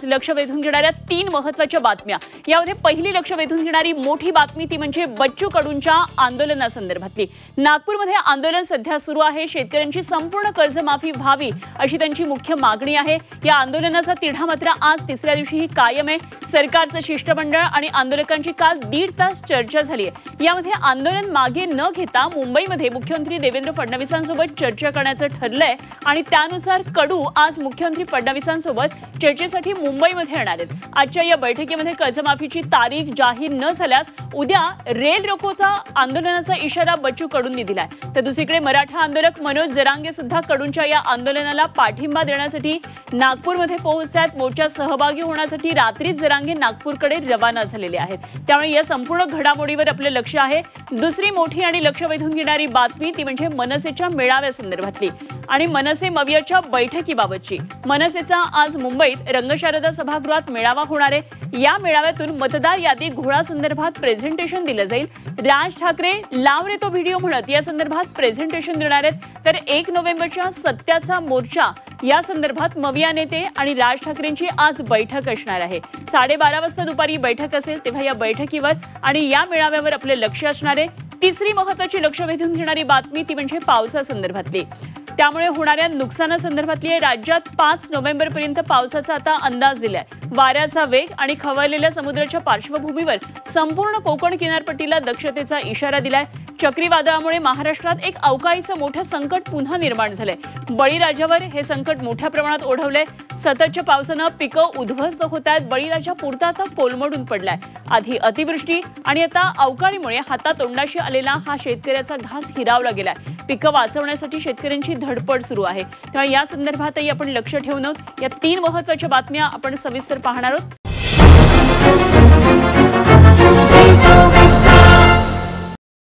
लक्ष वेधून घेणाऱ्या 3 महत्त्वाच्या बातम्या। यामध्ये पहिली लक्ष वेधून घेणारी मोठी बातमी ती म्हणजे बच्चू कडूंच्या आंदोलनासंदर्भातली। नागपूरमध्ये आंदोलन सध्या सुरू आहे। शेतकऱ्यांची संपूर्ण कर्जमाफी व्हावी अशी त्यांची मुख्य मागणी आहे। या आंदोलनाचा तिढा मात्र आज तिसऱ्या दिवशीही कायम आहे। सरकारचं शिष्टमंडळ आणि आंदोलकांची काल 1.5 तास चर्चा झाली आहे। यामध्ये आंदोलन मागे न घेता मुंबईमध्ये मुख्यमंत्री देवेंद्र फडणवीसांसोबत चर्चा करण्याचं ठरलंय आणि त्यानुसार कडू आज मुख्यमंत्री फडणवीसांसोबत चर्चेसाठी मुंबईमध्ये येणार आहेत। आजच्या या बैठकीमध्ये कर्जमाफीची तारीख जाहीर न झाल्यास उद्या रेल रोकोचा आंदोलनाचा इशारा बच्चू कडूंनी दिलाय। तर दुसरीकडे मराठा आंदोलक मनोज जरांगे सुद्धा कडूंच्या या आंदोलनाला पाठिंबा देण्यासाठी नागपूरमध्ये पोहोचतात। मोर्चात सहभागी होण्यासाठी रात्रीच जरांगे नागपूरकडे रवाना झालेले आहेत। त्यामुळे या संपूर्ण घडामोडीवर आपले लक्ष आहे। दुसरी मोठी आणि लक्ष वेधून घेणारी बातमी ती म्हणजे मनसेच्या मेळाव्यासंदर्भातली आणि मनसे मवियाच्या बैठकीबाबतची। मनसेचा आज मुंबईत रंगशारदा सभागृहात मेळावा होणार आहे। या मेळाव्यातून मतदार यादी घोळासंदर्भात प्रेझेंटेशन दिलं जाईल। राज ठाकरे लाव रे तो व्हिडिओ म्हणत या संदर्भात प्रेझेंटेशन देणार आहेत। तर 1 नोव्हेंबरच्या सत्याचा मोर्चा या संदर्भात मविया नेते आणि राज ठाकरेंची आज बैठक असणार आहे। 12:30 वाजता दुपारी बैठक असेल तेव्हा या बैठकीवर आणि या मेळाव्यावर आपले लक्ष असणार आहे। तिसरी महत्त्वाची लक्ष वेधून घेणारी बातमी ती म्हणजे पावसासंदर्भातली। त्यामुळे होणाऱ्या नुकसानासंदर्भातली राज्यात 5 नोव्हेंबरपर्यंत पावसाचा आता अंदाज दिलाय। वाऱ्याचा वेग आणि खवळलेल्या समुद्राच्या पार्श्वभूमीवर संपूर्ण कोकण किनारपट्टीला दक्षतेचा इशारा दिलाय। चक्रीवादळामुळे महाराष्ट्रात एक अवकाळीचं मोठं संकट पुन्हा निर्माण झालंय। बळीराजावर हे संकट मोठ्या प्रमाणात ओढवलंय। सततच्या पावसानं पिकं उद्ध्वस्त होत आहेत। बळीराजा पुरता आता कोलमडून पडलाय। आधी अतिवृष्टी आणि आता अवकाळीमुळे हातातोंडाशी आलेला हा शेतकऱ्याचा घास हिरावला गेलाय। पिकं वाचवण्यासाठी शेतकऱ्यांची धडपड सुरू आहे। त्यामुळे या संदर्भातही आपण लक्ष ठेवून या 3 महत्त्वाच्या बातम्या आपण सविस्तर पाहणार आहोत।